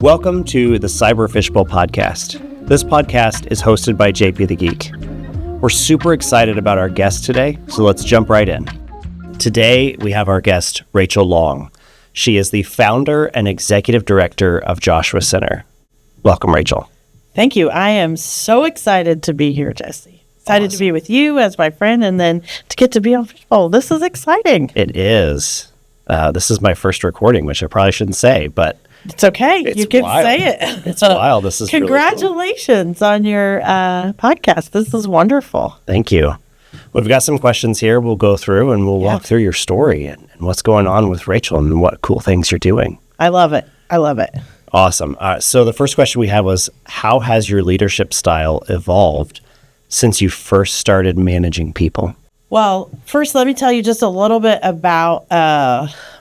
Welcome to the Cyber Fishbowl podcast. This podcast is hosted by JP the Geek. We're super excited about our guest today, so let's jump right in. Today, we have our guest, Rachel Long. She is the founder and executive director of Joshua Center. Welcome, Rachel. Thank you. I am so excited to be here, Jesse. Excited to be with you as my friend and then to get to be on Fishbowl. This is exciting. It is. This is my first recording, which I probably shouldn't say, but it's okay. You can say it. It's wild. This is Congratulations really cool. on your podcast. This is wonderful. Thank you. We've got some questions here we'll go through, and we'll walk through your story and what's going on with Rachel and what cool things you're doing. I love it. Awesome. So the first question we had was, how has your leadership style evolved since you first started managing people? Well, first, let me tell you just a little bit about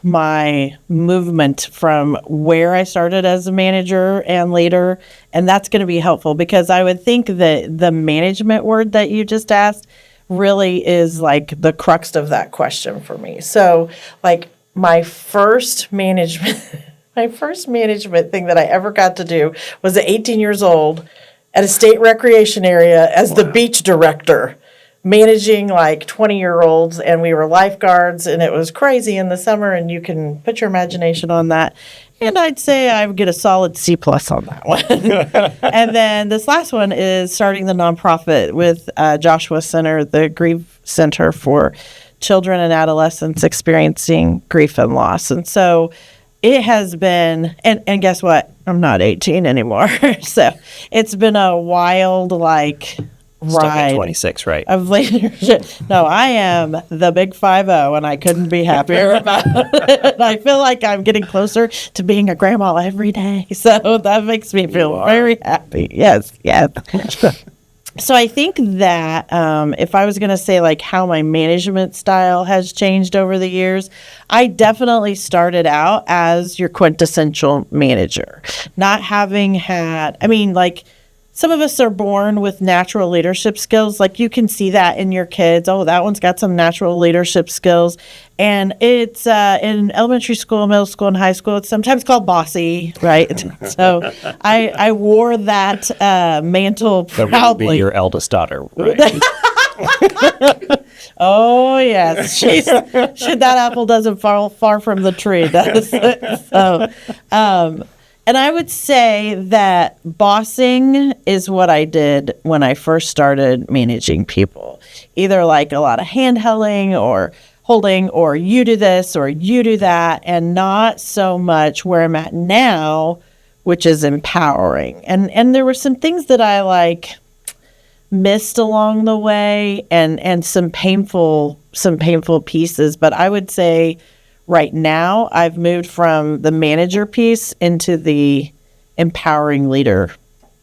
my movement from where I started as a manager and leader, and that's going to be helpful because I would think that the management word that you just asked really is like the crux of that question for me. So, like my first management thing that I ever got to do was at 18 years old at a state recreation area as the beach director, managing like 20-year-olds, and we were lifeguards, and it was crazy in the summer, and you can put your imagination on that. And I'd say I would get a solid C+ on that one. And then this last one is starting the nonprofit with Joshua Center, the grief center for children and adolescents experiencing grief and loss. And so it has been, and guess what? I'm not 18 anymore. So it's been a wild, ride. Stuck at 26, right? Of leadership. No, I am the big 50, and I couldn't be happier about it. I feel like I'm getting closer to being a grandma every day. So that makes me feel very happy. Yes. So I think that if I was going to say like how my management style has changed over the years, I definitely started out as your quintessential manager, not having had, some of us are born with natural leadership skills. Like you can see that in your kids. Oh, that one's got some natural leadership skills. And it's in elementary school, middle school, and high school. It's sometimes called bossy, right? So I wore that mantle proudly. That would be your eldest daughter, right? Oh, yes. That apple doesn't fall far from the tree. And I would say that bossing is what I did when I first started managing people. Either like a lot of hand-holding or holding, or you do this or you do that, and not so much where I'm at now, which is empowering. And there were some things that I missed along the way and some painful pieces, but I would say right now, I've moved from the manager piece into the empowering leader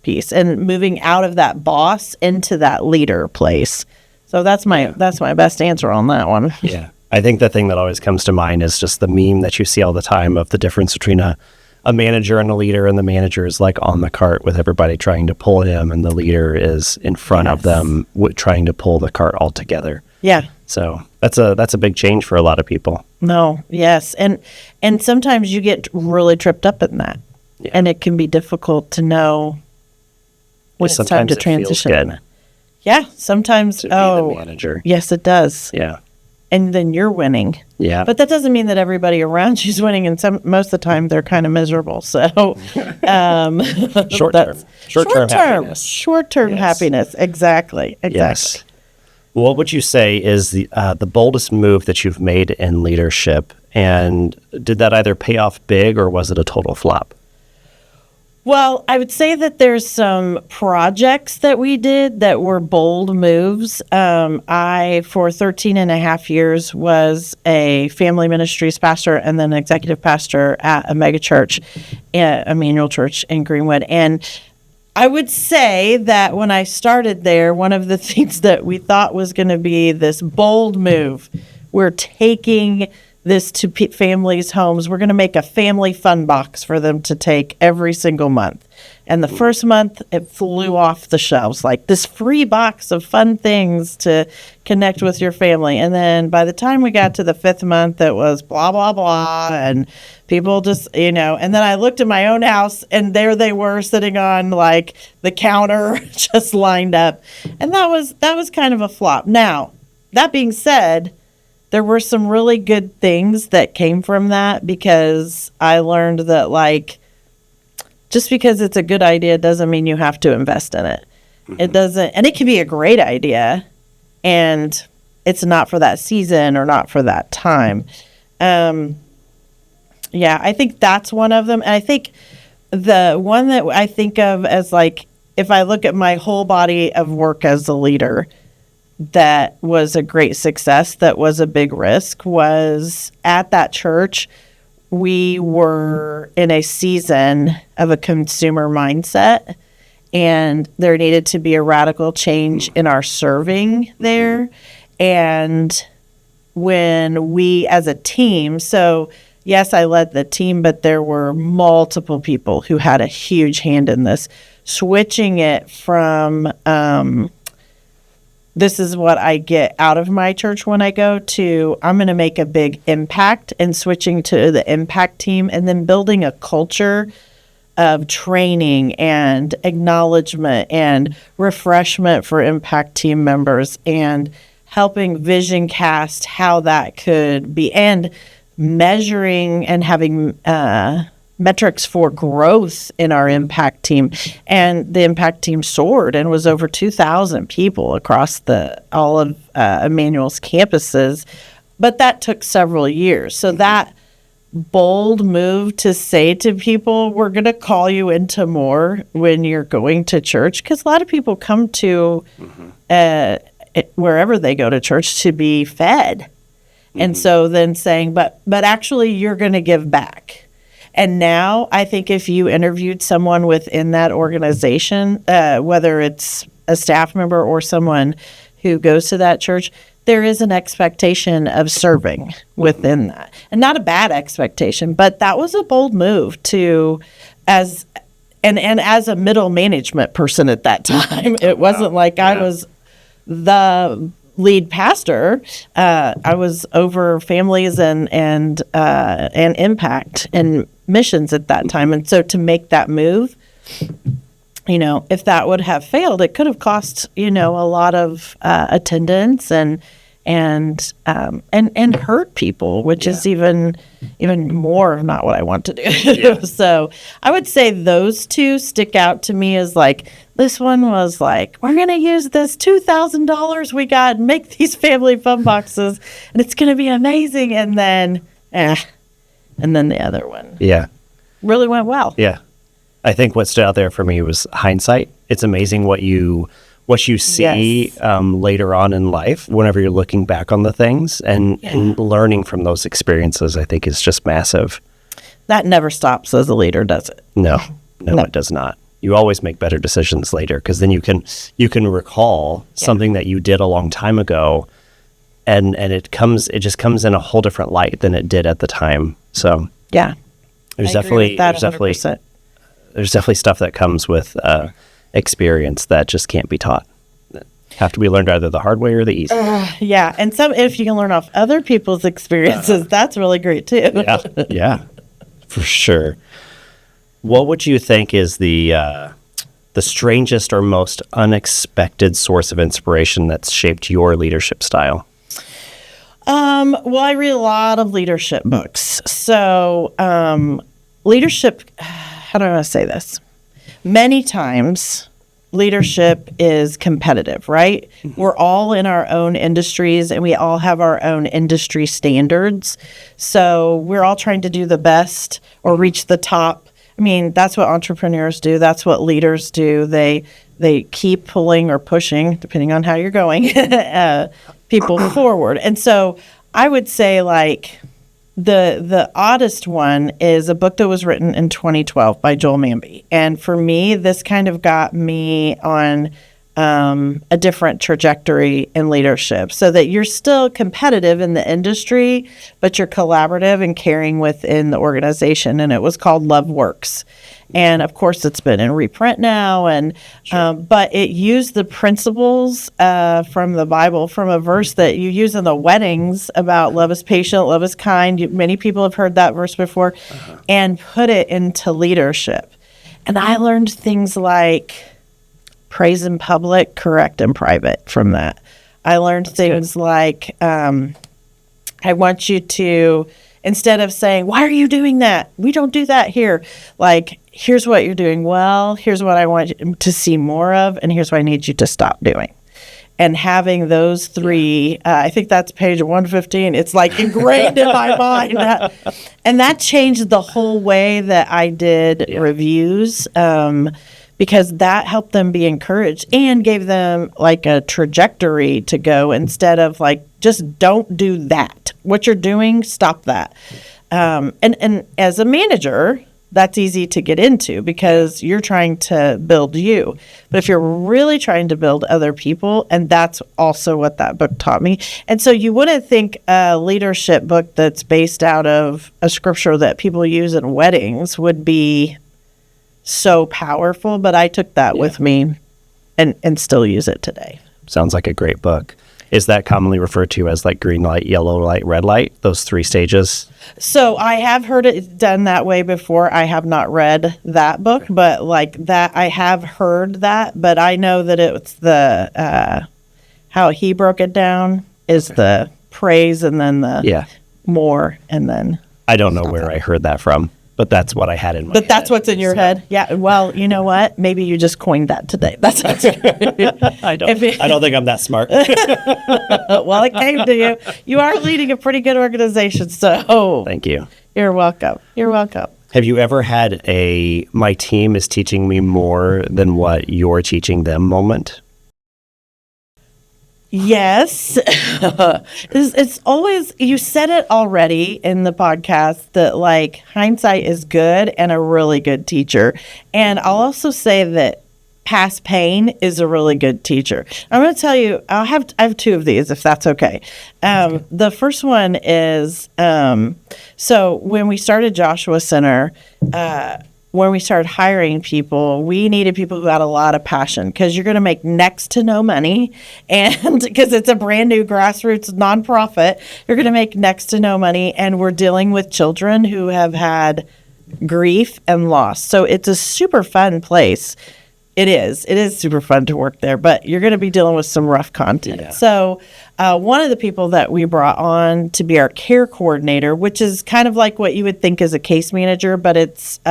piece and moving out of that boss into that leader place. So that's my best answer on that one. Yeah. I think the thing that always comes to mind is just the meme that you see all the time of the difference between a manager and a leader, and the manager is like on the cart with everybody trying to pull him, and the leader is in front of them trying to pull the cart all together. Yeah. So that's a big change for a lot of people. No, yes. And sometimes you get really tripped up in that. Yeah. And it can be difficult to know when it's time to transition. Feels good. Yeah, sometimes. To be the manager. Yes, it does. Yeah. And then you're winning. Yeah. But that doesn't mean that everybody around you's winning, and most of the time they're kind of miserable. So short-term happiness. Short-term happiness. Exactly. Yes. What would you say is the boldest move that you've made in leadership, and did that either pay off big or was it a total flop? Well, I would say that there's some projects that we did that were bold moves. I, for 13 and a half years, was a family ministries pastor and then executive pastor at a mega church, Emmanuel Church in Greenwood. And I would say that when I started there, one of the things that we thought was going to be this bold move, we're taking this to families' homes. We're going to make a family fun box for them to take every single month. And the first month, it flew off the shelves, like this free box of fun things to connect with your family. And then by the time we got to the 5th month, it was blah, blah, blah. And people just, and then I looked at my own house, and there they were sitting on like the counter, just lined up. And that was kind of a flop. Now, that being said, there were some really good things that came from that, because I learned that, like, just because it's a good idea doesn't mean you have to invest in it. Mm-hmm. It doesn't, and it can be a great idea, and it's not for that season or not for that time. Yeah, I think that's one of them. And I think the one that I think of as, like, if I look at my whole body of work as a leader, that was a great success, that was a big risk, was at that church. We were in a season of a consumer mindset, and there needed to be a radical change in our serving there. And when we, as a team, so yes, I led the team, but there were multiple people who had a huge hand in this, switching it from, this is what I get out of my church when I go, to I'm going to make a big impact, and switching to the impact team, and then building a culture of training and acknowledgement and refreshment for impact team members, and helping vision cast how that could be, and measuring and having metrics for growth in our impact team. And the impact team soared and was over 2,000 people across all of Emmanuel's campuses. But that took several years. So that bold move to say to people, we're going to call you into more when you're going to church, because a lot of people come to wherever they go to church to be fed. And so then saying, but actually you're going to give back. And now I think if you interviewed someone within that organization, whether it's a staff member or someone who goes to that church, there is an expectation of serving within that. And not a bad expectation, but that was a bold move to, as a middle management person at that time. It wasn't like I was the lead pastor. I was over families and impact and missions at that time. And so to make that move, if that would have failed, it could have cost, a lot of attendance and hurt people, which is even more not what I want to do. Yeah. So I would say those two stick out to me as, like, this one was like, we're going to use this $2,000 we got and make these family fun boxes, and it's going to be amazing. And then the other one, really went well. Yeah, I think what stood out there for me was hindsight. It's amazing what you see later on in life, whenever you're looking back on the things and learning from those experiences. I think is just massive. That never stops as a leader, does it? No, it does not. You always make better decisions later, because then you can recall something that you did a long time ago, and it just comes in a whole different light than it did at the time. So there's definitely stuff that comes with experience that just can't be taught. Have to be learned either the hard way or the easy. And if you can learn off other people's experiences, that's really great too. Yeah, for sure. What would you think is the strangest or most unexpected source of inspiration that's shaped your leadership style? Well, I read a lot of leadership books. So leadership, how do I want to say this? Many times leadership is competitive, right? Mm-hmm. We're all in our own industries, and we all have our own industry standards. So we're all trying to do the best or reach the top. I mean, that's what entrepreneurs do. That's what leaders do. They keep pulling or pushing, depending on how you're going, people forward. And so I would say, like, the oddest one is a book that was written in 2012 by Joel Manby. And for me, this kind of got me on a different trajectory in leadership so that you're still competitive in the industry, but you're collaborative and caring within the organization. And it was called Love Works. And of course, it's been in reprint now. And but it used the principles from the Bible, from a verse that you use in the weddings about love is patient, love is kind. Many people have heard that verse before, and put it into leadership. And I learned things like praise in public, correct in private from that. I learned things like, I want you to, instead of saying, why are you doing that? We don't do that here. Like, here's what you're doing well. Here's what I want you to see more of. And here's what I need you to stop doing. And having those three, I think that's page 115. It's like ingrained in my mind. And that changed the whole way that I did reviews. Because that helped them be encouraged and gave them like a trajectory to go instead of like, just don't do that. What you're doing, stop that. And as a manager, that's easy to get into because you're trying to build you. But if you're really trying to build other people, and that's also what that book taught me. And so you wouldn't think a leadership book that's based out of a scripture that people use in weddings would be so powerful, but I took that with me and still use it today. Sounds like a great book. Is that commonly referred to as like green light, yellow light, red light, those 3 stages? So I have heard it done that way before. I have not read that book, but like that, I have heard that, but I know that it's the, how he broke it down is the praise and then the more and then. I don't know where I heard that from. But that's what I had in my head. But that's what's in your head? Yeah. Well, you know what? Maybe you just coined that today. That's I don't think I'm that smart. Well, it came to you. You are leading a pretty good organization, so. Thank you. You're welcome. You're welcome. Have you ever had a, my team is teaching me more than what you're teaching them moment? Yes. It's always, you said it already in the podcast that like hindsight is good and a really good teacher. And I'll also say that past pain is a really good teacher. I'm going to tell you, I have 2 of these if that's okay. The first one is, so when we started Joshua Center, when we started hiring people, we needed people who had a lot of passion because you're going to make next to no money. And because it's a brand new grassroots nonprofit, you're going to make next to no money. And we're dealing with children who have had grief and loss. So it's a super fun place. It is super fun to work there, but you're going to be dealing with some rough content. Yeah. So one of the people that we brought on to be our care coordinator, which is kind of like what you would think is a case manager, but it's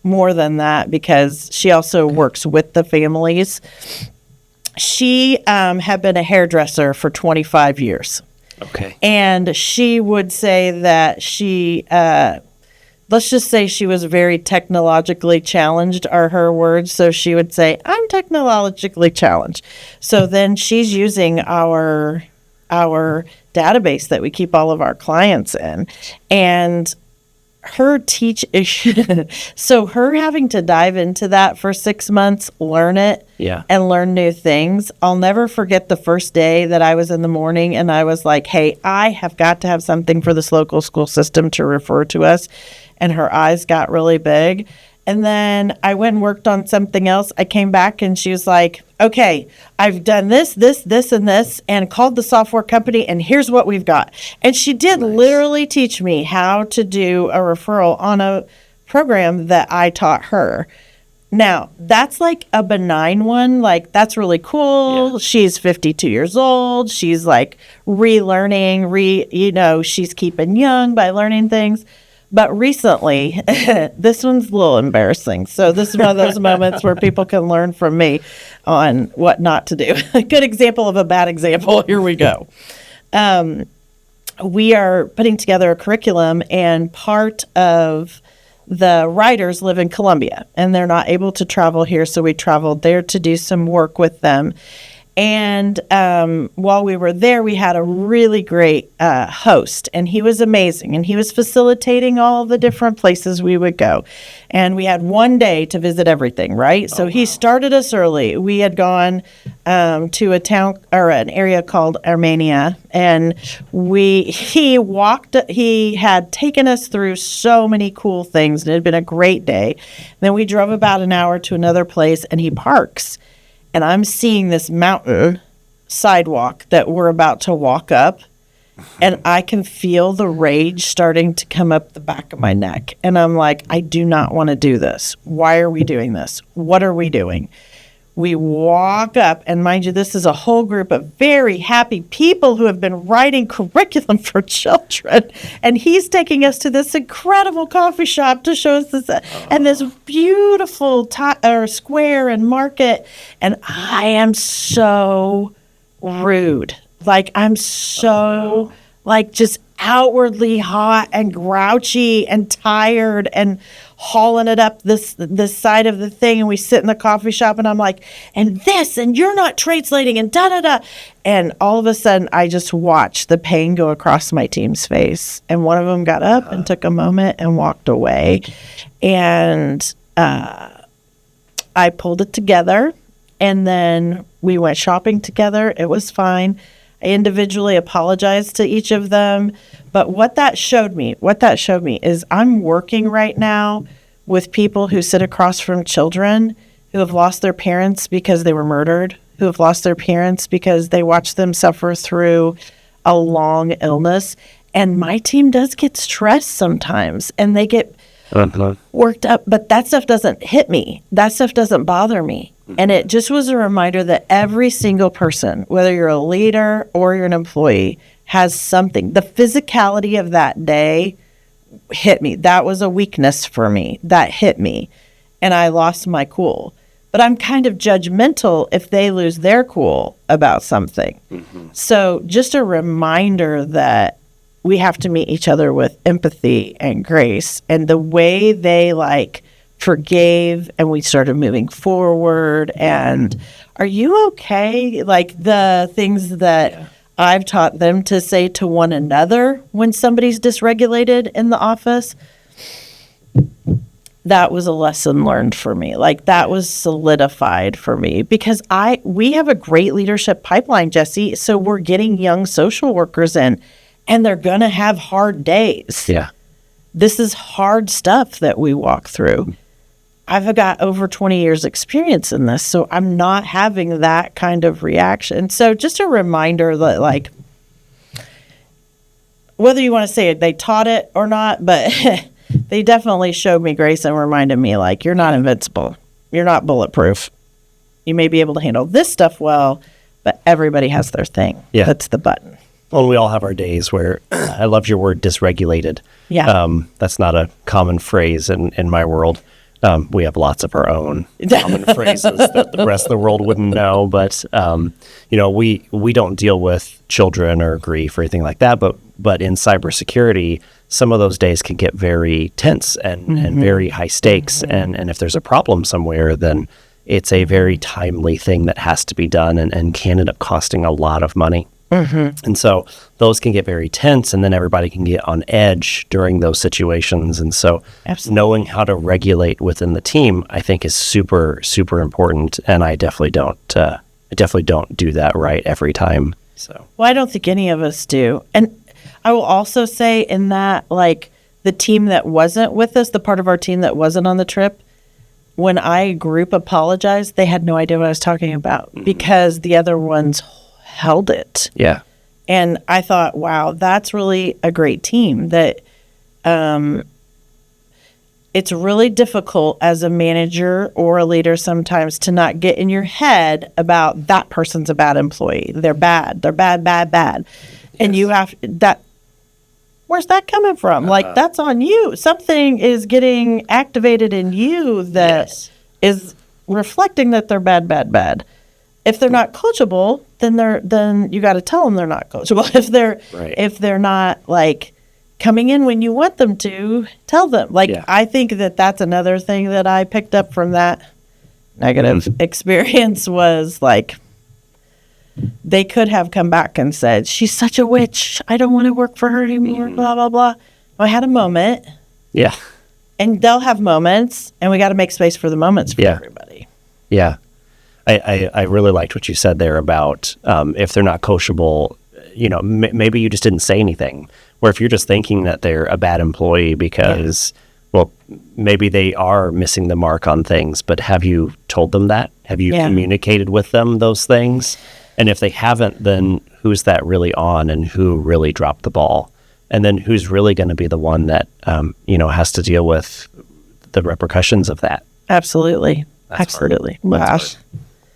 more than that because she also works with the families. She had been a hairdresser for 25 years. Okay. And she would say that she... let's just say she was very technologically challenged are her words. So she would say, I'm technologically challenged. So then she's using our database that we keep all of our clients in. And her so her having to dive into that for 6 months, learn it and learn new things. I'll never forget the first day that I was in the morning and I was like, hey, I have got to have something for this local school system to refer to us. And her eyes got really big. And then I went and worked on something else. I came back and she was like, okay, I've done this, and this, and called the software company, and here's what we've got. And she did literally teach me how to do a referral on a program that I taught her. Now, that's like a benign one. Like, that's really cool. Yeah. She's 52 years old. She's like relearning, she's keeping young by learning things. But recently, this one's a little embarrassing. So this is one of those moments where people can learn from me on what not to do. A good example of a bad example. Here we go. We are putting together a curriculum, and part of the writers live in Columbia, and they're not able to travel here. So we traveled there to do some work with them. And while we were there, we had a really great host, and he was amazing. And he was facilitating all the different places we would go. And we had one day to visit everything, right? So he started us early. We had gone to a town or an area called Armenia, and he had taken us through so many cool things, and it had been a great day. Then we drove about an hour to another place, and he parks. And I'm seeing this mountain sidewalk that we're about to walk up, and I can feel the rage starting to come up the back of my neck. And I'm like, I do not want to do this. Why are we doing this? What are we doing? We walk up, and mind you, this is a whole group of very happy people who have been writing curriculum for children. And he's taking us to this incredible coffee shop to show us this, and this beautiful square and market. And I am so rude. Like, I'm so, like, just outwardly hot and grouchy and tired and hauling it up this side of the thing. And we sit in the coffee shop, and I'm like, and this, and you're not translating, and da-da-da. And all of a sudden, I just watched the pain go across my team's face. And one of them got up and took a moment and walked away. And I pulled it together, and then we went shopping together. It was fine. I individually apologized to each of them. But what that showed me is I'm working right now with people who sit across from children who have lost their parents because they were murdered, who have lost their parents because they watched them suffer through a long illness. And my team does get stressed sometimes, and they get worked up, but that stuff doesn't hit me. That stuff doesn't bother me. And it just was a reminder that every single person, whether you're a leader or you're an employee, has something. The physicality of that day hit me. That was a weakness for me. That hit me. And I lost my cool. But I'm kind of judgmental if they lose their cool about something. Mm-hmm. So just a reminder that we have to meet each other with empathy and grace. And the way they forgave, and we started moving forward, and are you okay? Like the things that I've taught them to say to one another when somebody's dysregulated in the office, that was a lesson learned for me. Like that was solidified for me because we have a great leadership pipeline, Jesse. So we're getting young social workers in, and they're going to have hard days. Yeah. This is hard stuff that we walk through. I've got over 20 years experience in this, so I'm not having that kind of reaction. So just a reminder that, whether you want to say it, they taught it or not, but they definitely showed me grace and reminded me, you're not invincible. You're not bulletproof. You may be able to handle this stuff well, but everybody has their thing. Yeah. That's the button. Well, we all have our days where I love your word dysregulated. Yeah. That's not a common phrase in my world. We have lots of our own common phrases that the rest of the world wouldn't know. But, we don't deal with children or grief or anything like that. But in cybersecurity, some of those days can get very tense and very high stakes. Mm-hmm. And if there's a problem somewhere, then it's a very timely thing that has to be done and can end up costing a lot of money. Mm-hmm. And so those can get very tense, and then everybody can get on edge during those situations. And so knowing how to regulate within the team, I think, is super, super important. And I definitely don't do that right every time. So, well, I don't think any of us do. And I will also say in that, the team that wasn't with us, the part of our team that wasn't on the trip, when I group apologized, they had no idea what I was talking about because the other ones held it. Yeah. And I thought, wow, that's really a great team. That it's really difficult as a manager or a leader sometimes to not get in your head about that person's a bad employee. They're bad. They're bad, bad, bad. Yes. And you have that. Where's that coming from? That's on you. Something is getting activated in you that is reflecting that they're bad, bad, bad. If they're not coachable, then you got to tell them they're not coachable. If they're not coming in when you want them to, tell them. I think that's another thing that I picked up from that negative experience was they could have come back and said, she's such a witch. I don't want to work for her anymore, blah, blah, blah. I had a moment. Yeah. And they'll have moments, and we got to make space for the moments for everybody. Yeah. I really liked what you said there about if they're not coachable, maybe you just didn't say anything. Or if you're just thinking that they're a bad employee because, well, maybe they are missing the mark on things, but have you told them that? Have you communicated with them those things? And if they haven't, then who's that really on and who really dropped the ball? And then who's really going to be the one that, has to deal with the repercussions of that? Absolutely. That's Absolutely. Gosh.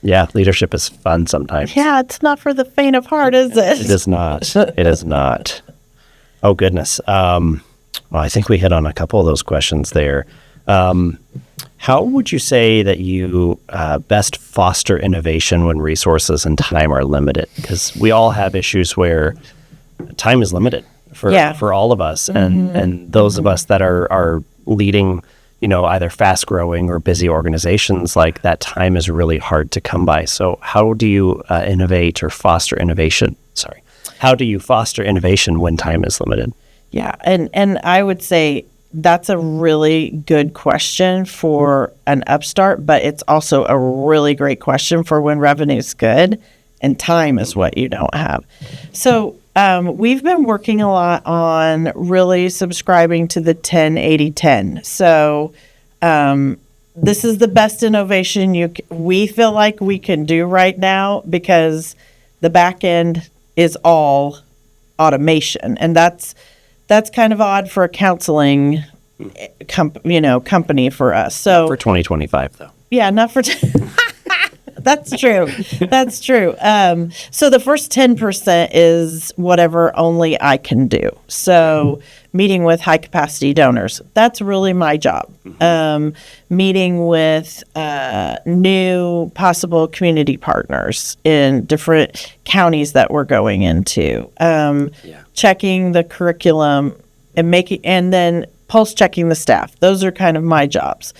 Yeah, leadership is fun sometimes. Yeah, it's not for the faint of heart, is it? It is not. It is not. Oh, goodness. Well, I think we hit on a couple of those questions there. How would you say that you best foster innovation when resources and time are limited? Because we all have issues where time is limited for all of us. And those of us that are leading, either fast growing or busy organizations, like that time is really hard to come by. So how do you innovate or foster innovation? How do you foster innovation when time is limited? Yeah. And I would say that's a really good question for an upstart, but it's also a really great question for when revenue's good and time is what you don't have. So we've been working a lot on really subscribing to the 10-80-10. So this is the best innovation we feel like we can do right now because the back end is all automation. And that's kind of odd for a counseling company for us. So for 2025, though. Yeah, not for... That's true. That's true. So the first 10% is whatever only I can do. So meeting with high capacity donors, that's really my job. Meeting with new possible community partners in different counties that we're going into, checking the curriculum and then pulse checking the staff. Those are kind of my jobs.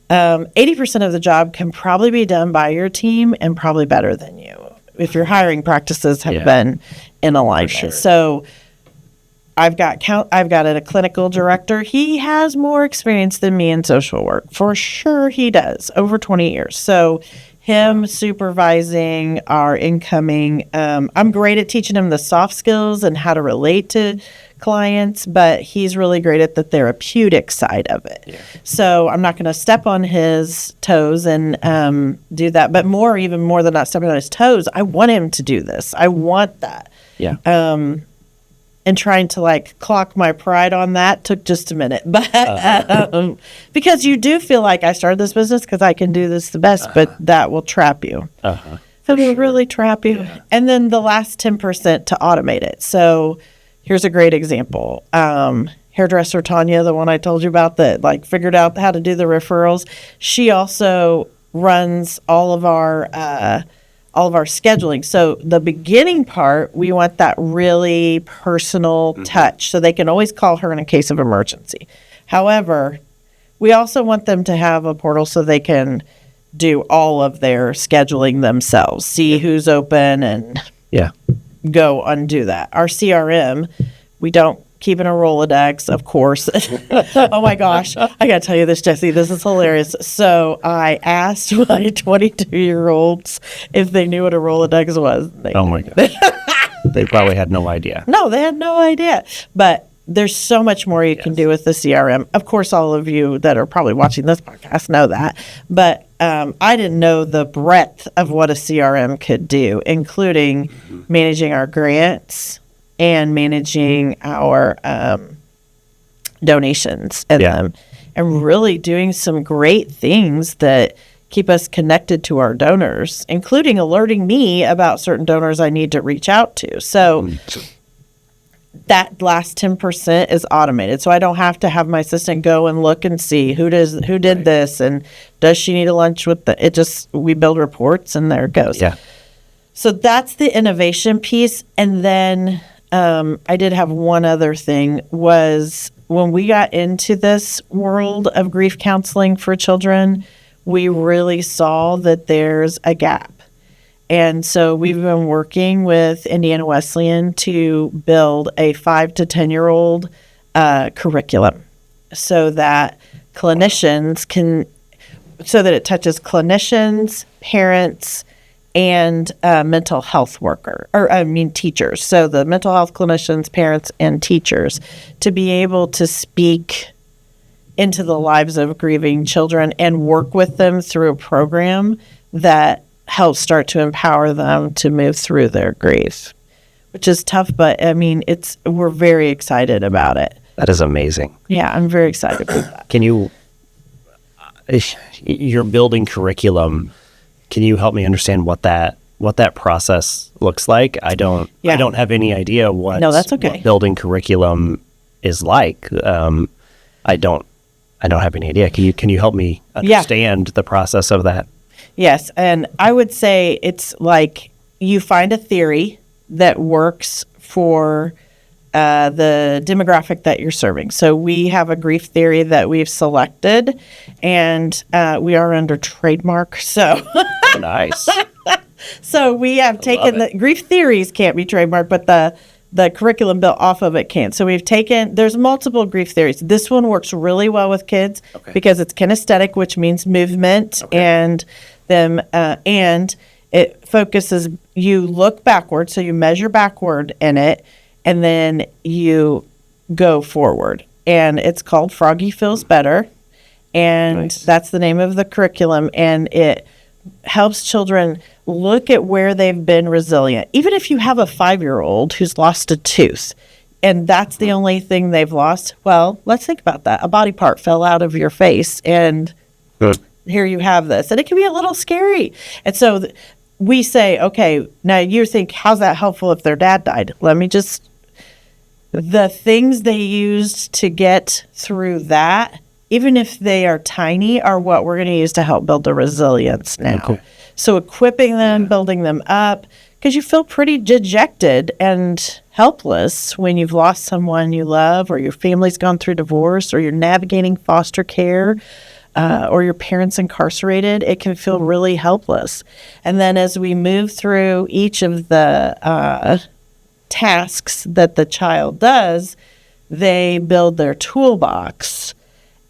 80% of the job can probably be done by your team and probably better than you if your hiring practices have been in alignment. Sure. So I've got a clinical director. He has more experience than me in social work. For sure he does, over 20 years. So him supervising our incoming, I'm great at teaching him the soft skills and how to relate to clients, but he's really great at the therapeutic side of it. Yeah. So I'm not going to step on his toes and do that. But even more than not stepping on his toes, I want him to do this. I want that. Yeah. And trying to clock my pride on that took just a minute. But because you do feel like I started this business because I can do this the best, but that will trap you. It will really trap you. Yeah. And then the last 10% to automate it. So here's a great example. Hairdresser Tanya, the one I told you about that figured out how to do the referrals. She also runs all of our scheduling. So the beginning part, we want that really personal touch. So they can always call her in a case of emergency. However, we also want them to have a portal so they can do all of their scheduling themselves, see who's open and go undo that. Our CRM, we don't keep in a Rolodex, of course. Oh my gosh. I got to tell you this, Jesse. This is hilarious. So I asked my 22-year-olds if they knew what a Rolodex was. Oh my God. They probably had no idea. No, they had no idea. But there's so much more you can do with the CRM. Of course, all of you that are probably watching this podcast know that. But I didn't know the breadth of what a CRM could do, including managing our grants and managing our donations and really doing some great things that keep us connected to our donors, including alerting me about certain donors I need to reach out to. So that last 10% is automated. So I don't have to have my assistant go and look and see who did this and does she need a lunch with we build reports and there it goes. Yeah. So that's the innovation piece. And then I did have one other thing was when we got into this world of grief counseling for children, we really saw that there's a gap. And so we've been working with Indiana Wesleyan to build a 5 to 10-year-old curriculum so that it touches clinicians, parents, and mental health teachers. So the mental health clinicians, parents, and teachers to be able to speak into the lives of grieving children and work with them through a program that helps start to empower them to move through their grief, which is tough, but I mean, we're very excited about it. That is amazing. Yeah, I'm very excited about that. You're building curriculum. Can you help me understand what that process looks like? I don't have any idea what building curriculum is like. I don't have any idea. Can you help me understand the process of that? Yes, and I would say it's like you find a theory that works for the demographic that you're serving. So we have a grief theory that we've selected, and we are under trademark. So nice. So we have taken the grief theories can't be trademarked, but the curriculum built off of it can. So there's multiple grief theories. This one works really well with kids because it's kinesthetic, which means movement, and it focuses, you look backward, so you measure backward in it, and then you go forward. And it's called Froggy Feels Better. And that's the name of the curriculum. And it helps children look at where they've been resilient. Even if you have a 5-year-old who's lost a tooth, and that's the only thing they've lost, well, let's think about that. A body part fell out of your face, and here you have this. And it can be a little scary. And so we say, okay, now you think, how's that helpful if their dad died? The things they used to get through that, even if they are tiny, are what we're going to use to help build the resilience now. Okay. So equipping them, building them up, because you feel pretty dejected and helpless when you've lost someone you love, or your family's gone through divorce, or you're navigating foster care, or your parents incarcerated. It can feel really helpless. And then as we move through each of the tasks that the child does, they build their toolbox,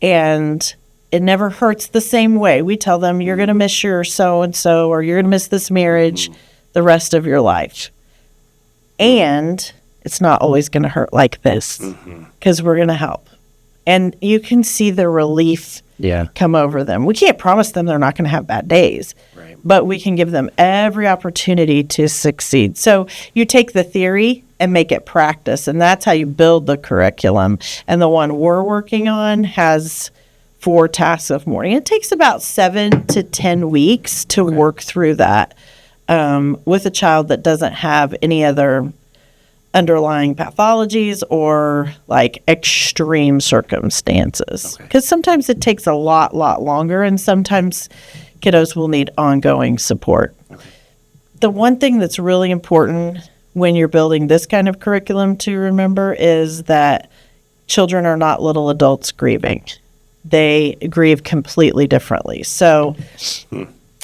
and it never hurts the same way. We tell them, you're going to miss your so-and-so, or you're going to miss this marriage the rest of your life. And it's not always going to hurt like this, because we're going to help. And you can see the relief come over them. We can't promise them they're not going to have bad days, but we can give them every opportunity to succeed. So you take the theory and make it practice, and that's how you build the curriculum. And the one we're working on has 4 tasks of mourning. It takes about 7 to 10 weeks to work through that with a child that doesn't have any other underlying pathologies or like extreme circumstances. Because sometimes it takes a lot longer, and sometimes kiddos will need ongoing support. The one thing that's really important when you're building this kind of curriculum to remember is that children are not little adults grieving. They grieve completely differently. So,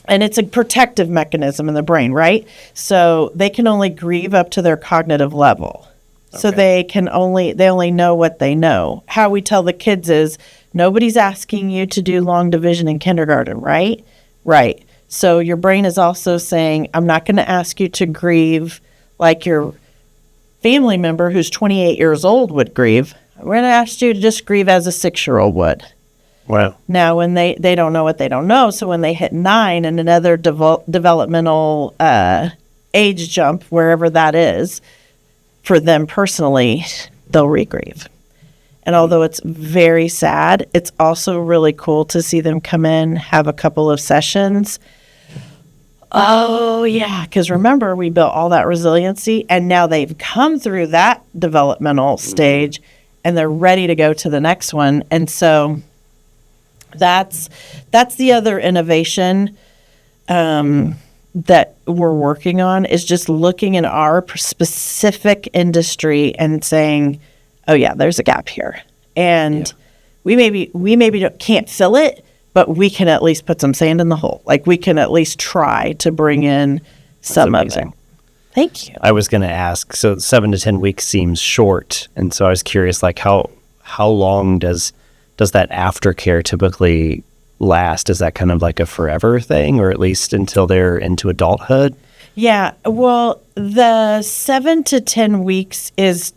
and it's a protective mechanism in the brain, right? So they can only grieve up to their cognitive level. So they only know what they know. How we tell the kids is, nobody's asking you to do long division in kindergarten, right? Right. So your brain is also saying, I'm not going to ask you to grieve like your family member who's 28 years old would grieve. We're going to ask you to just grieve as a 6-year-old would. Wow. Now, when they don't know what they don't know, so when they hit 9 and another developmental age jump, wherever that is, for them personally, they'll regrieve. And although it's very sad, it's also really cool to see them come in, have a couple of sessions. Oh, yeah, because remember, we built all that resiliency, and now they've come through that developmental stage, and they're ready to go to the next one. And so that's the other innovation that we're working on, is just looking in our specific industry and saying, oh, yeah, there's a gap here. And we maybe can't fill it, but we can at least put some sand in the hole. Like, we can at least try to bring in some of amazing. it. Thank you. I was going to ask, so 7 to 10 weeks seems short. And so I was curious, like how long does that aftercare typically last? Is that kind of like a forever thing, or at least until they're into adulthood? Yeah, well, the 7 to 10 weeks is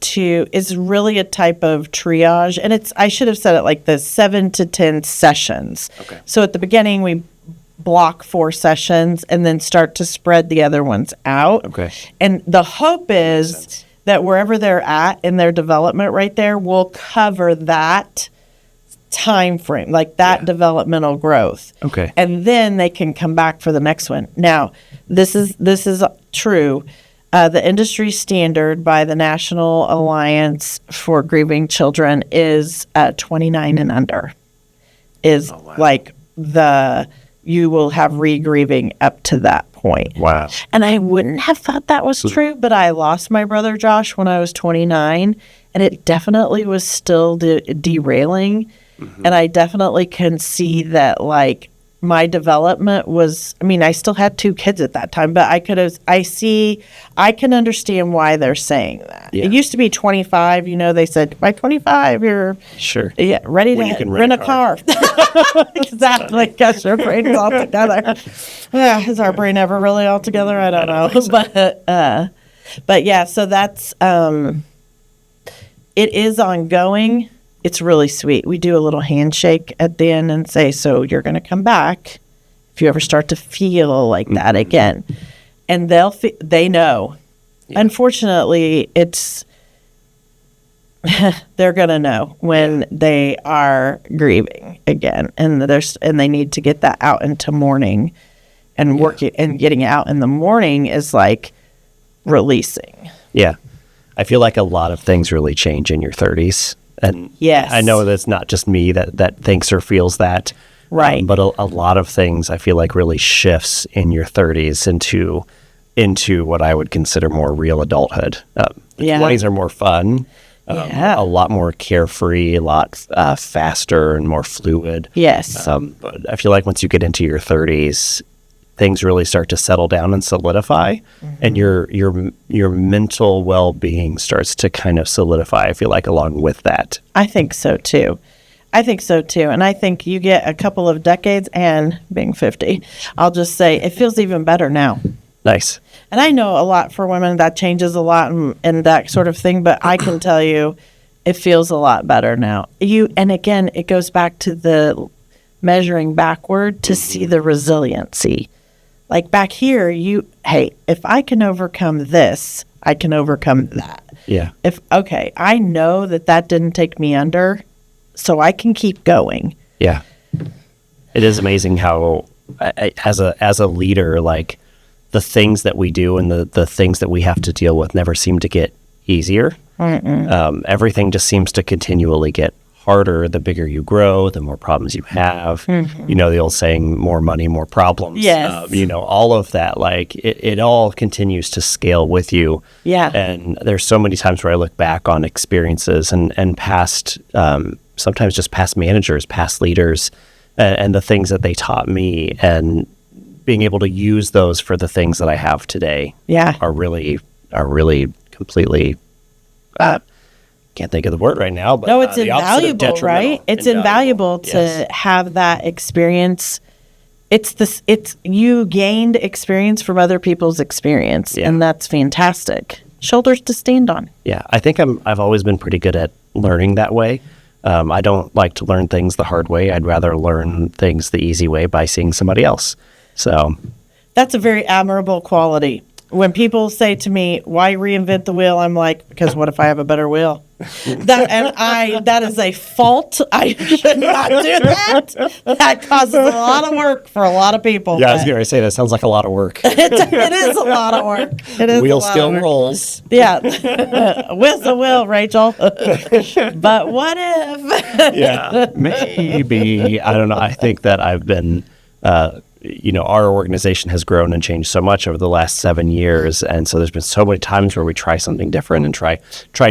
really a type of triage, and I should have said it like this: 7 to 10 sessions. Okay. So at the beginning, we block 4 sessions and then start to spread the other ones out. Okay. And the hope is that wherever they're at in their development right there, we'll cover that time frame, like that developmental growth. Okay. And then they can come back for the next one. Now, this is true. The industry standard by the National Alliance for Grieving Children is 29 and under. You will have re-grieving up to that point. Wow. And I wouldn't have thought that was true, but I lost my brother Josh when I was 29, and it definitely was still derailing. Mm-hmm. And I definitely can see that, like, my development was, I still had 2 kids at that time, but I can understand why they're saying that. Yeah. It used to be 25, they said by 25 you're ready to rent a car. Exactly, because your brain is all together. Is our brain ever really all together? I don't know. But yeah, so that's, it is ongoing. It's really sweet. We do a little handshake at the end and say, so you're going to come back if you ever start to feel like that again. And they know. Yeah. Unfortunately, they're going to know when they are grieving again, and they need to get that out into mourning, and working and getting out in the morning is like releasing. Yeah. I feel like a lot of things really change in your 30s. And yes. I know that's not just me that thinks or feels that. Right. But a lot of things I feel like really shifts in your 30s into what I would consider more real adulthood. 20s are more fun, a lot more carefree, a lot faster and more fluid. Yes. But I feel like once you get into your 30s, things really start to settle down and solidify, and your mental well-being starts to kind of solidify, I feel like, along with that. I think so too. And I think you get a couple of decades, and being 50, I'll just say it feels even better now. Nice. And I know a lot for women that changes a lot and that sort of thing, but I can tell you it feels a lot better now. And again, it goes back to the measuring backward to see the resiliency. Like back here, if I can overcome this, I can overcome that. Yeah. I know that didn't take me under, so I can keep going. Yeah. It is amazing how, as a leader, like the things that we do and the things that we have to deal with never seem to get easier. Everything just seems to continually get harder. The bigger you grow, the more problems you have. The old saying, more money, more problems. Yes. All of that, like it all continues to scale with you. Yeah. And there's so many times where I look back on experiences and past, sometimes just past managers, past leaders, and the things that they taught me, and being able to use those for the things that I have today. Yeah. Are really completely, can't think of the word right now, but no, it's invaluable, right? It's invaluable to have that experience. It's you gained experience from other people's experience, and that's fantastic. Shoulders to stand on. Yeah, I think I've always been pretty good at learning that way. I don't like to learn things the hard way. I'd rather learn things the easy way by seeing somebody else. So that's a very admirable quality. When people say to me, why reinvent the wheel? I'm like, because what if I have a better wheel? That is a fault. I should not do that. That causes a lot of work for a lot of people. Yeah, I was going to say, that sounds like a lot of work. It is a lot of work. It is wheel still rolls. Yeah. With the wheel, Rachel. But what if? Yeah, maybe. I don't know. I think that I've been... our organization has grown and changed so much over the last 7 years. And so there's been so many times where we try something different and try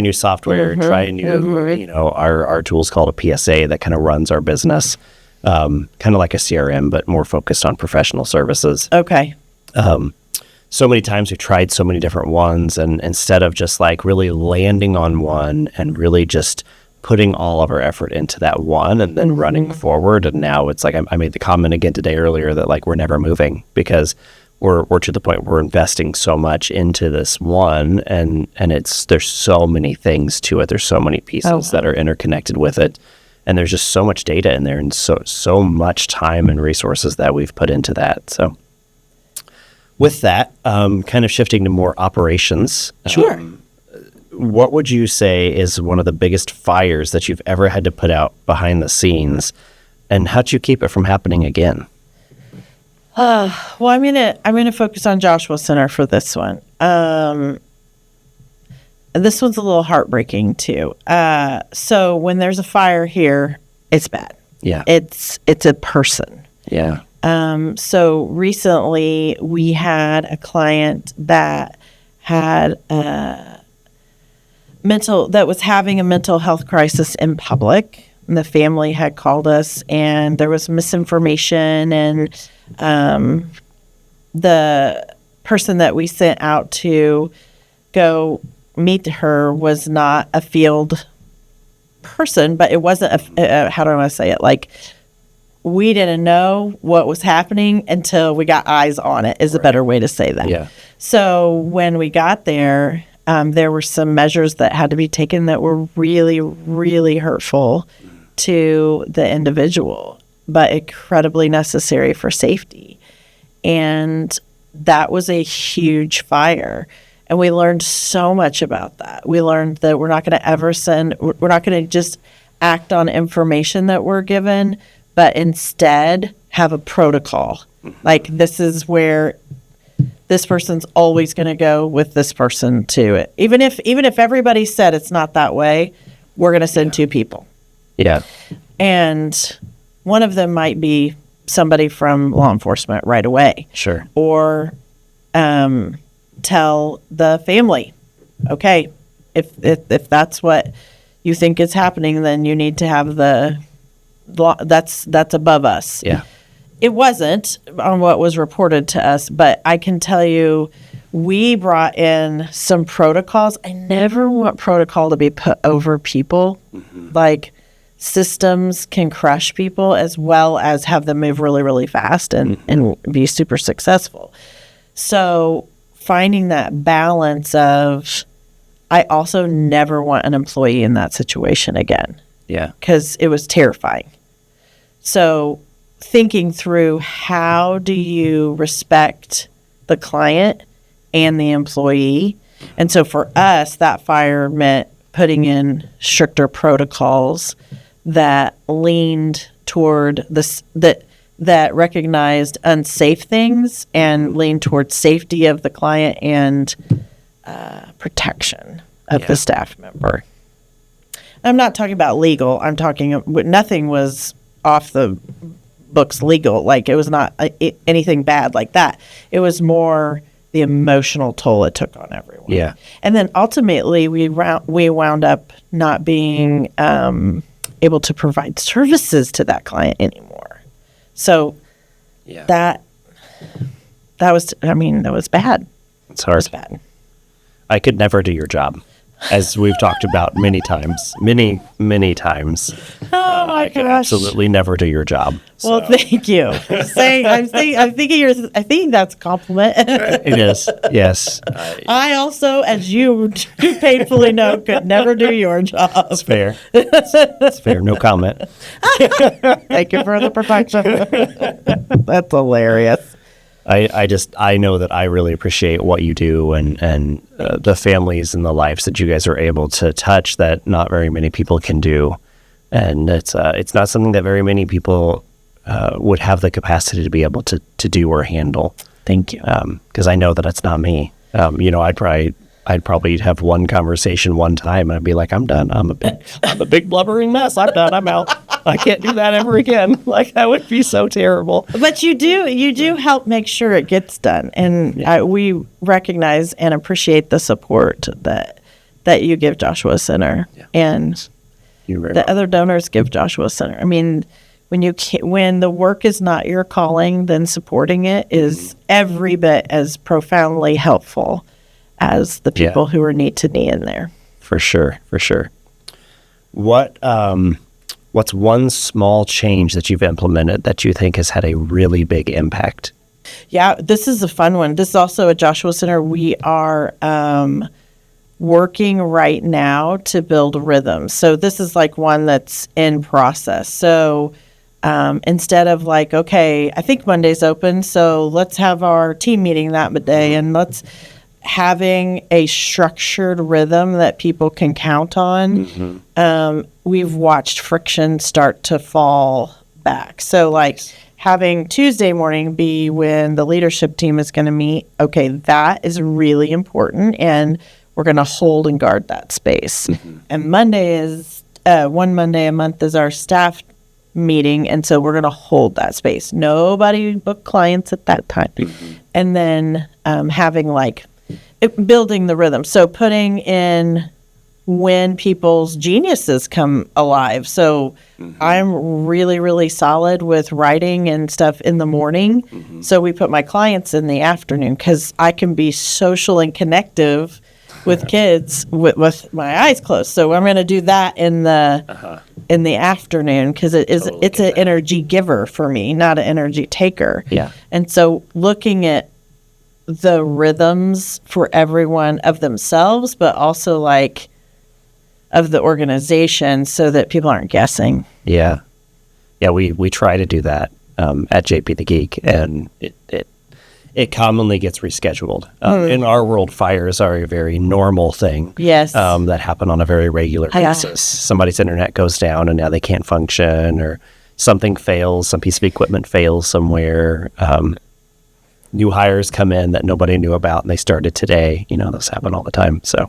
new software, try new, our tool's called a PSA that kind of runs our business, kind of like a CRM, but more focused on professional services. Okay. so many times we've tried so many different ones, and instead of just like really landing on one and really just putting all of our effort into that one and then running forward. And now it's like, I made the comment again today earlier that like we're never moving because we're to the point where we're investing so much into this one, and there's so many things to it. There's so many pieces that are interconnected with it. And there's just so much data in there and so much time and resources that we've put into that. So with that, kind of shifting to more operations. Sure. What would you say is one of the biggest fires that you've ever had to put out behind the scenes, and how'd you keep it from happening again? Well, I'm gonna focus on Joshua Center for this one. This one's a little heartbreaking too. So when there's a fire here, it's bad. Yeah, it's a person. Yeah. So recently we had a client that had that was having a mental health crisis in public. And the family had called us, and there was misinformation, and the person that we sent out to go meet her was not a field person, but it wasn't how do I want to say it? Like, we didn't know what was happening until we got eyes on it, is a better way to say that. Yeah. So when we got there, there were some measures that had to be taken that were really, really hurtful to the individual, but incredibly necessary for safety. And that was a huge fire. And we learned so much about that. We learned that we're not going to just act on information that we're given, but instead have a protocol. Like, this is where this person's always going to go with this person to it. Even if everybody said it's not that way, we're going to send two people. Yeah. And one of them might be somebody from law enforcement right away. Sure. Or tell the family, okay, if that's what you think is happening, then you need to have the law. That's above us. Yeah. It wasn't on what was reported to us, but I can tell you we brought in some protocols. I never want protocol to be put over people. Mm-hmm. Like, systems can crush people as well as have them move really, really fast and be super successful. So finding that balance of, I also never want an employee in that situation again. Yeah. Because it was terrifying. So thinking through, how do you respect the client and the employee? And so for us, that fire meant putting in stricter protocols that leaned toward this, that recognized unsafe things and leaned towards safety of the client and protection of the staff member. I'm not talking about legal. I'm talking, nothing was off the books legal. Like, it was not anything bad like that. It was more the emotional toll it took on everyone. Yeah. And then ultimately we wound up not being able to provide services to that client anymore. So that was bad. It's hard. It was bad. I could never do your job, as we've talked about many times. Oh my I could gosh! absolutely never do your job. So. Well, thank you. I think that's a compliment. It is. Yes. I also, as you painfully know, could never do your job. It's fair. It's fair. No comment. Thank you for the perfection. That's hilarious. I know that I really appreciate what you do and the families and the lives that you guys are able to touch that not very many people can do. And it's not something that very many people would have the capacity to be able to do or handle. Thank you. Because I know that it's not me. I'd probably have one conversation one time and I'd be like, I'm done. I'm a big blubbering mess. I'm done. I'm out. I can't do that ever again. Like, that would be so terrible. But you do help make sure it gets done. And we recognize and appreciate the support that you give Joshua Center. Yeah. And the other donors give Joshua Center. I mean, when the work is not your calling, then supporting it is every bit as profoundly helpful as the people who are knee to knee in there. For sure. What's one small change that you've implemented that you think has had a really big impact? Yeah, this is a fun one. This is also a Joshua Center. We are working right now to build rhythms. So this is like one that's in process. So instead of like, okay, I think Monday's open, so let's have our team meeting that day, and let's having a structured rhythm that people can count on. We've watched friction start to fall back. So like having Tuesday morning be when the leadership team is going to meet. Okay, that is really important, and we're going to hold and guard that space. And Monday is one Monday a month is our staff meeting, and so we're going to hold that space. Nobody book clients at that time. And then having like building the rhythm. So putting in when people's geniuses come alive. So I'm really, really solid with writing and stuff in the morning. So we put my clients in the afternoon because I can be social and connective with kids with my eyes closed. So I'm going to do that in the afternoon because it's an energy giver for me, not an energy taker. Yeah. And so looking at the rhythms for everyone of themselves, but also like of the organization so that people aren't guessing. Yeah. We try to do that at JP the Geek, and it commonly gets rescheduled. In our world, fires are a very normal thing. Yes. That happen on a very regular basis. Somebody's internet goes down and now they can't function, or something fails, some piece of equipment fails somewhere. New hires come in that nobody knew about and they started today. Those happen all the time. So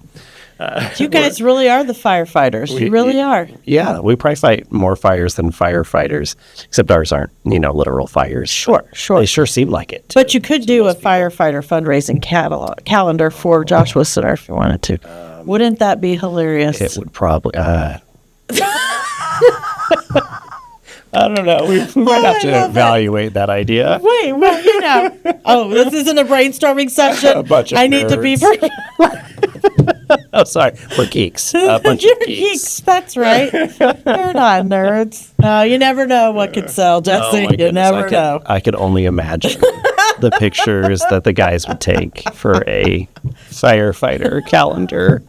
you guys really are the firefighters. You really are. Yeah, we probably fight more fires than firefighters, except ours aren't, literal fires. Sure. They sure seem like it. But you could do a firefighter fundraising calendar for Joshua Center if you wanted to. Wouldn't that be hilarious? It would probably. I don't know. We might have to evaluate that idea. Wait, well, this isn't a brainstorming session. A bunch of I need to be. Oh, sorry. We're geeks. A bunch You're of geeks. That's right. You're not nerds. No, you never know what could sell, Jesse. You never know. I could only imagine the pictures that the guys would take for a firefighter calendar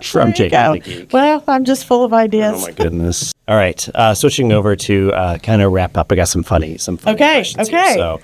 from JP the Geek. Well, I'm just full of ideas. Oh, my goodness. All right. Switching over to kind of wrap up. I got some funny questions here. So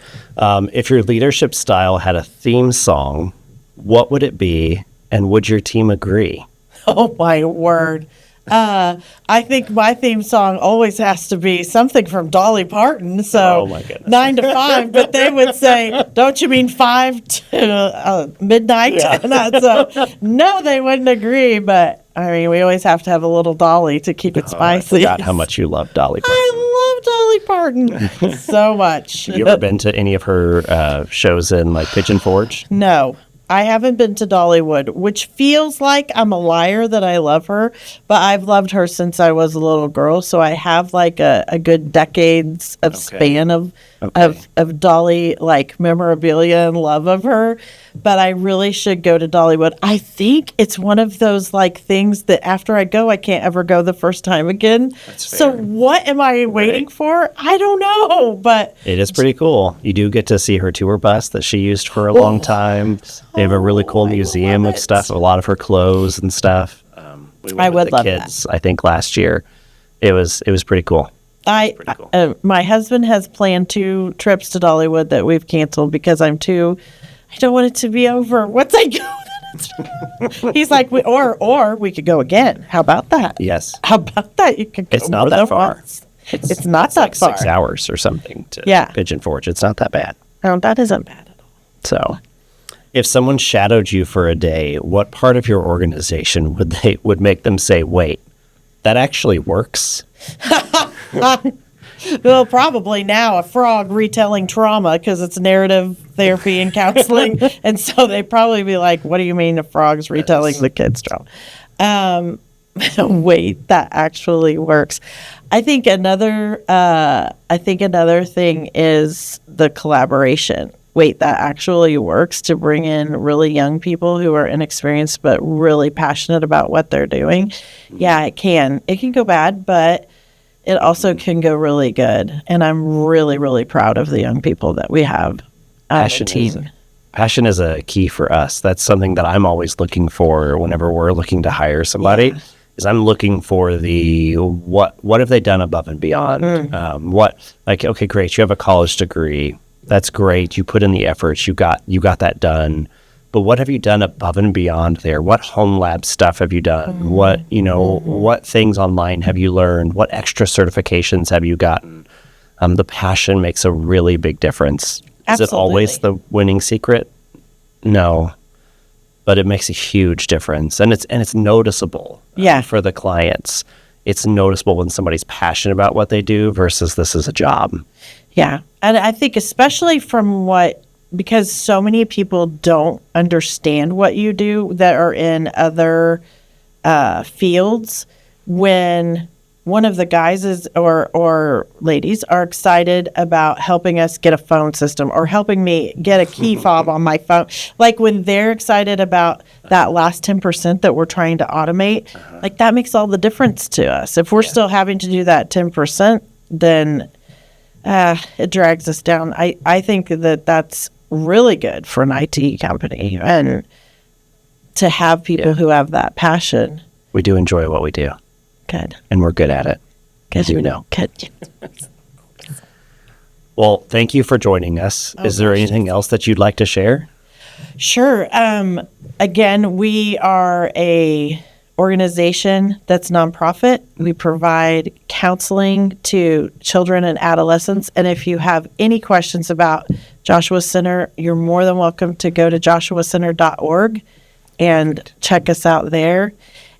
if your leadership style had a theme song, what would it be? And would your team agree? Oh, my word. I think my theme song always has to be something from Dolly Parton. So 9 to 5, but they would say, don't you mean 5 to midnight? Yeah. So, no, they wouldn't agree. But I mean, we always have to have a little Dolly to keep it spicy. I forgot how much you love Dolly Parton. I love Dolly Parton so much. You ever been to any of her shows in like Pigeon Forge? No. I haven't been to Dollywood, which feels like I'm a liar that I love her, but I've loved her since I was a little girl, so I have like a good decades of span of Dolly like memorabilia and love of her. But I really should go to Dollywood. I think it's one of those like things that after I go, I can't ever go the first time again. That's fair. So what am I waiting for? I don't know, but it is pretty cool. You do get to see her tour bus that she used for a long time. They have a really cool museum of stuff, a lot of her clothes and stuff. We went with the kids, I think last year. It was pretty cool. My husband has planned 2 trips to Dollywood that we've canceled because I don't want it to be over. Once I go, he's like, or we could go again. How about that? Yes. How about that? You could go. It's not that far. It's not that like far. 6 hours or something to Pigeon Forge. It's not that bad. No, that isn't bad at all. So, if someone shadowed you for a day, what part of your organization would make them say, "Wait, that actually works"? Well, probably now a frog retelling trauma because it's narrative therapy and counseling, and so they'd probably be like, "What do you mean a frog's retelling the kids' trauma?" Wait, that actually works. I think another thing is the collaboration. Wait, that actually works to bring in really young people who are inexperienced but really passionate about what they're doing. Yeah, it can. It can go bad, but it also can go really good. And I'm really, really proud of the young people that we have on the team. Passion is a key for us. That's something that I'm always looking for whenever we're looking to hire somebody. Yeah. Is I'm looking for the what have they done above and beyond? Okay, great. You have a college degree. That's great. You put in the effort. You got that done. But what have you done above and beyond there? What home lab stuff have you done? What what things online have you learned? What extra certifications have you gotten? The passion makes a really big difference. Absolutely. Is it always the winning secret? No. But it makes a huge difference, and it's noticeable for the clients. It's noticeable when somebody's passionate about what they do versus this is a job. Yeah, and I think especially because so many people don't understand what you do that are in other fields, when one of the guys or ladies are excited about helping us get a phone system or helping me get a key fob on my phone. Like when they're excited about that last 10% that we're trying to automate, like that makes all the difference to us. If we're still having to do that 10%, then it drags us down. I think that's really good for an IT company and to have people who have that passion. We do enjoy what we do. Good. And we're good at it. Good. You know. Good. Well, thank you for joining us. Is there anything else that you'd like to share? Sure. Again, we are a organization that's nonprofit. We provide counseling to children and adolescents. And if you have any questions about Joshua Center, you're more than welcome to go to joshuacenter.org and check us out there.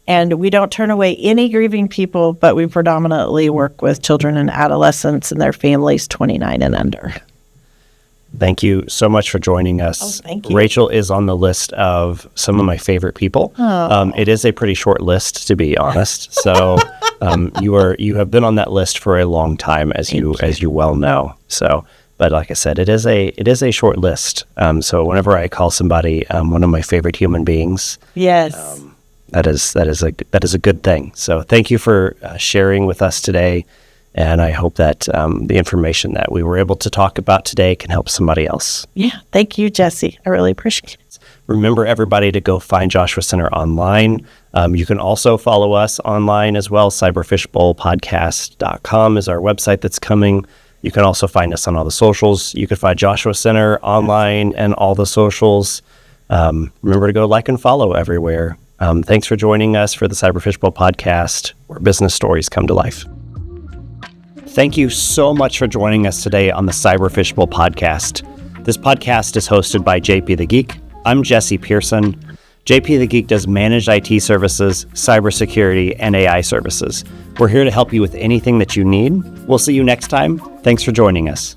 And we don't turn away any grieving people, but we predominantly work with children and adolescents and their families 29 and under. Thank you so much for joining us. Thank you. Rachel is on the list of some of my favorite people. It is a pretty short list, to be honest. So you have been on that list for a long time, as you well know. So, but like I said, it is a short list. So whenever I call somebody one of my favorite human beings, yes. That is a good thing. So thank you for sharing with us today, and I hope that the information that we were able to talk about today can help somebody else. Yeah, thank you, Jesse. I really appreciate it. Remember, everybody, to go find Joshua Center online. You can also follow us online as well. cyberfishbowlpodcast.com is our website that's coming. You can also find us on all the socials. You can find Joshua Center online and all the socials. Remember to go like and follow everywhere. Thanks for joining us for the Cyber Fishbowl podcast, where business stories come to life. Thank you so much for joining us today on the Cyber Fishbowl podcast. This podcast is hosted by JP the Geek. I'm Jesse Pearson. JP the Geek does managed IT services, cybersecurity, and AI services. We're here to help you with anything that you need. We'll see you next time. Thanks for joining us.